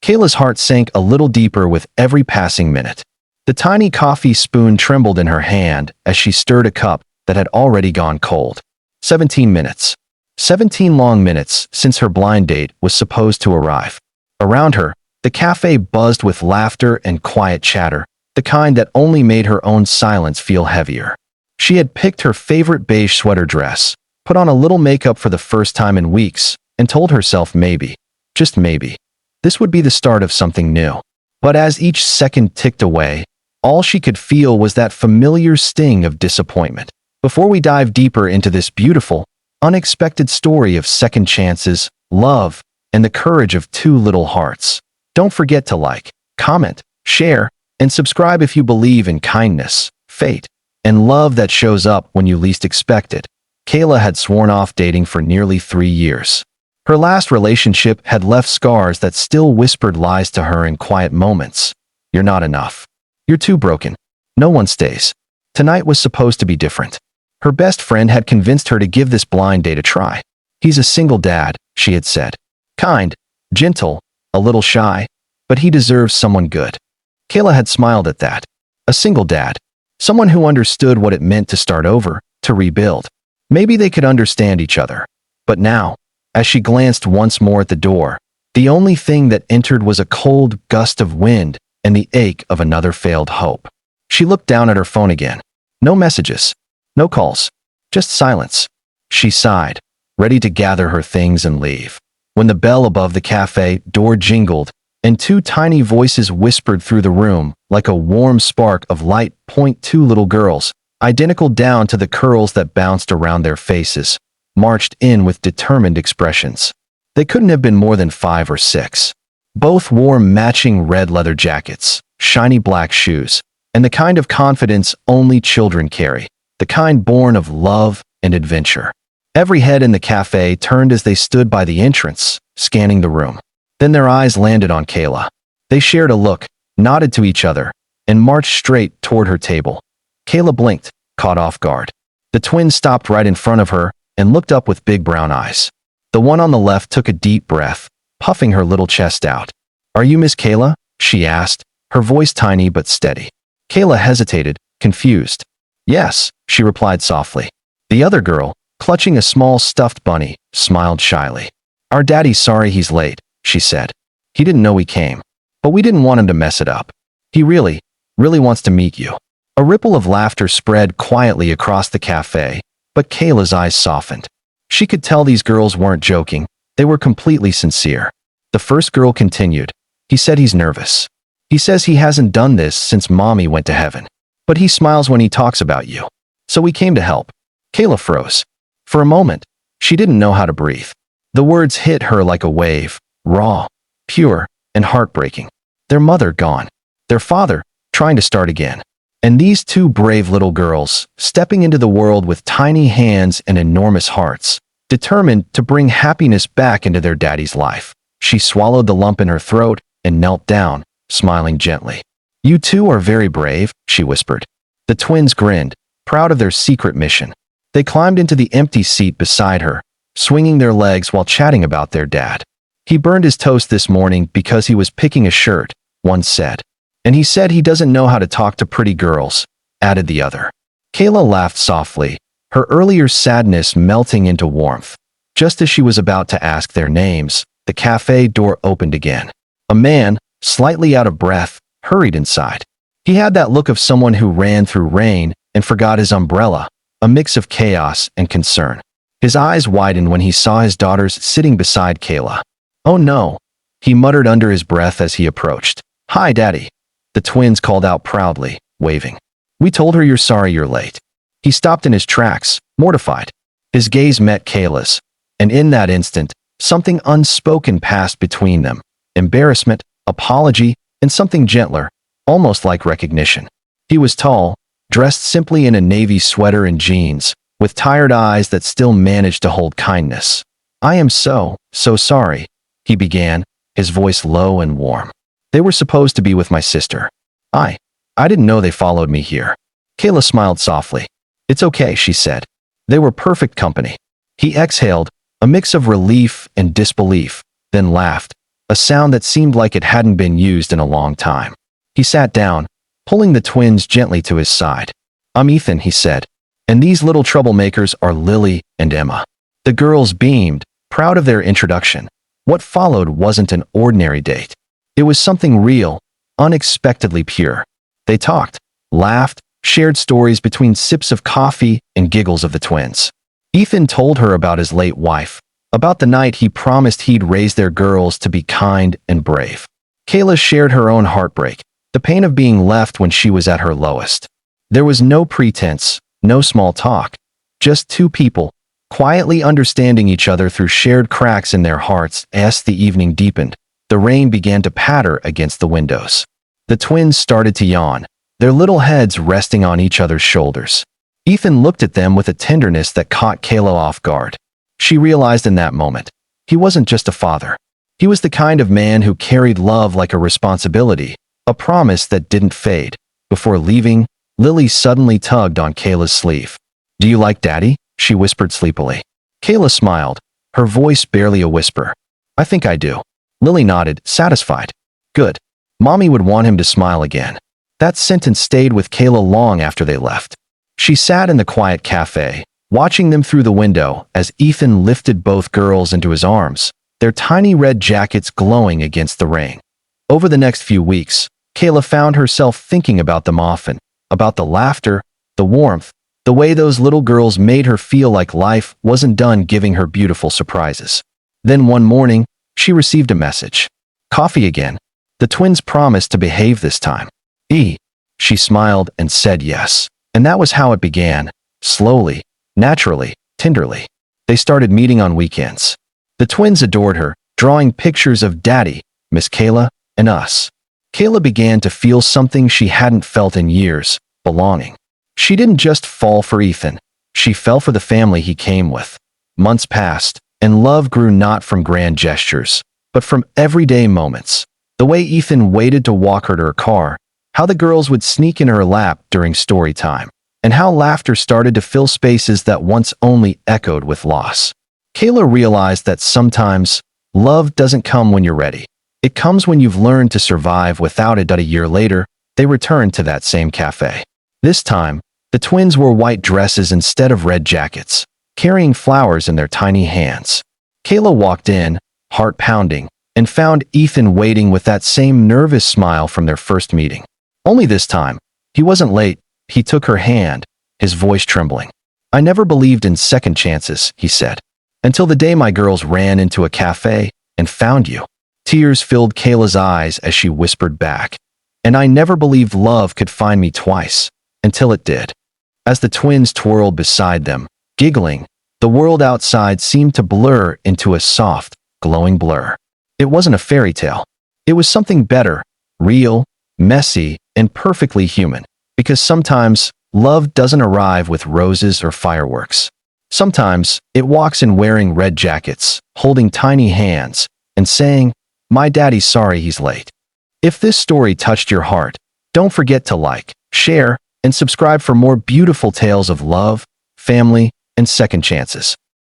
Kayla's heart sank a little deeper with every passing minute. The tiny coffee spoon trembled in her hand as she stirred a cup that had already gone cold. 17 minutes. 17 long minutes since her blind date was supposed to arrive. Around her, the cafe buzzed with laughter and quiet chatter, the kind that only made her own silence feel heavier. She had picked her favorite beige sweater dress, put on a little makeup for the first time in weeks, and told herself maybe, just maybe, this would be the start of something new. But as each second ticked away, all she could feel was that familiar sting of disappointment. Before we dive deeper into this beautiful, unexpected story of second chances, love, and the courage of two little hearts, don't forget to like, comment, share, and subscribe if you believe in kindness, fate, and love that shows up when you least expect it. Kayla had sworn off dating for nearly 3 years. Her last relationship had left scars that still whispered lies to her in quiet moments. You're not enough. You're too broken. No one stays. Tonight was supposed to be different. Her best friend had convinced her to give this blind date a try. He's a single dad, she had said. Kind, gentle, a little shy, but he deserves someone good. Kayla had smiled at that. A single dad. Someone who understood what it meant to start over, to rebuild. Maybe they could understand each other. But now, as she glanced once more at the door, the only thing that entered was a cold gust of wind and the ache of another failed hope. She looked down at her phone again. No messages. No calls. Just silence. She sighed, ready to gather her things and leave, when the bell above the cafe door jingled, and two tiny voices whispered through the room like a warm spark of light. Two little girls, identical down to the curls that bounced around their faces, marched in with determined expressions. They couldn't have been more than 5 or 6. Both wore matching red leather jackets, shiny black shoes, and the kind of confidence only children carry, the kind born of love and adventure. Every head in the cafe turned as they stood by the entrance, scanning the room. Then their eyes landed on Kayla. They shared a look, nodded to each other, and marched straight toward her table. Kayla blinked, caught off guard. The twins stopped right in front of her and looked up with big brown eyes. The one on the left took a deep breath, puffing her little chest out. Are you Miss Kayla? She asked, her voice tiny but steady. Kayla hesitated, confused. Yes, she replied softly. The other girl, clutching a small stuffed bunny, smiled shyly. Our daddy's sorry he's late, she said. He didn't know we came. But we didn't want him to mess it up. He really wants to meet you. A ripple of laughter spread quietly across the cafe, but Kayla's eyes softened. She could tell these girls weren't joking. They were completely sincere. The first girl continued. He said he's nervous. He says he hasn't done this since Mommy went to heaven. But he smiles when he talks about you. So we came to help. Kayla froze. For a moment, she didn't know how to breathe. The words hit her like a wave, raw, pure, and heartbreaking. Their mother gone. Their father trying to start again. And these two brave little girls, stepping into the world with tiny hands and enormous hearts, determined to bring happiness back into their daddy's life. She swallowed the lump in her throat and knelt down, smiling gently. You two are very brave, she whispered. The twins grinned, proud of their secret mission. They climbed into the empty seat beside her, swinging their legs while chatting about their dad. He burned his toast this morning because he was picking a shirt, one said. And he said he doesn't know how to talk to pretty girls, added the other. Kayla laughed softly, her earlier sadness melting into warmth. Just as she was about to ask their names, the cafe door opened again. A man, slightly out of breath, hurried inside. He had that look of someone who ran through rain and forgot his umbrella, a mix of chaos and concern. His eyes widened when he saw his daughters sitting beside Kayla. Oh no, he muttered under his breath as he approached. Hi, Daddy. The twins called out proudly, waving. We told her you're sorry you're late. He stopped in his tracks, mortified. His gaze met Kayla's, and in that instant, something unspoken passed between them. Embarrassment, apology, and something gentler, almost like recognition. He was tall, dressed simply in a navy sweater and jeans, with tired eyes that still managed to hold kindness. I am so sorry, he began, his voice low and warm. They were supposed to be with my sister. I didn't know they followed me here. Kayla smiled softly. It's okay, she said. They were perfect company. He exhaled, a mix of relief and disbelief, then laughed. a sound that seemed like it hadn't been used in a long time. He sat down, pulling the twins gently to his side. "I'm Ethan," he said, "and these little troublemakers are Lily and Emma." The girls beamed, proud of their introduction. What followed wasn't an ordinary date. It was something real, unexpectedly pure. They talked, laughed, shared stories between sips of coffee and giggles of the twins. Ethan told her about his late wife, about the night he promised he'd raise their girls to be kind and brave. Kayla shared her own heartbreak, the pain of being left when she was at her lowest. There was no pretense, no small talk, just two people, quietly understanding each other through shared cracks in their hearts. As the evening deepened, the rain began to patter against the windows. The twins started to yawn, their little heads resting on each other's shoulders. Ethan looked at them with a tenderness that caught Kayla off guard. She realized in that moment, he wasn't just a father. He was the kind of man who carried love like a responsibility, a promise that didn't fade. Before leaving, Lily suddenly tugged on Kayla's sleeve. "Do you like Daddy?" she whispered sleepily. Kayla smiled, her voice barely a whisper. "I think I do." Lily nodded, satisfied. "Good. Mommy would want him to smile again." That sentence stayed with Kayla long after they left. She sat in the quiet cafe, watching them through the window as Ethan lifted both girls into his arms, their tiny red jackets glowing against the rain. Over the next few weeks, Kayla found herself thinking about them often, about the laughter, the warmth, the way those little girls made her feel like life wasn't done giving her beautiful surprises. Then one morning, she received a message. "Coffee again." The twins promised to behave this time. She smiled and said yes. And that was how it began, slowly, naturally, tenderly. They started meeting on weekends. The twins adored her, drawing pictures of Daddy, Miss Kayla, and us. Kayla began to feel something she hadn't felt in years, belonging. She didn't just fall for Ethan. She fell for the family he came with. Months passed, and love grew not from grand gestures, but from everyday moments. The way Ethan waited to walk her to her car, how the girls would sneak in her lap during story time, and how laughter started to fill spaces that once only echoed with loss. Kayla realized that sometimes love doesn't come when you're ready. It comes when you've learned to survive without it. A year later, they returned to that same cafe. This time, the twins wore white dresses instead of red jackets, carrying flowers in their tiny hands. Kayla walked in, heart pounding, and found Ethan waiting with that same nervous smile from their first meeting. Only this time, he wasn't late. He took her hand, his voice trembling. "I never believed in second chances," he said, "until the day my girls ran into a cafe and found you." Tears filled Kayla's eyes as she whispered back, "And I never believed love could find me twice, until it did." As the twins twirled beside them, giggling, the world outside seemed to blur into a soft, glowing blur. It wasn't a fairy tale. It was something better, real, messy, and perfectly human. Because sometimes, love doesn't arrive with roses or fireworks. Sometimes, it walks in wearing red jackets, holding tiny hands, and saying, "My daddy's sorry he's late." If this story touched your heart, don't forget to like, share, and subscribe for more beautiful tales of love, family, and second chances.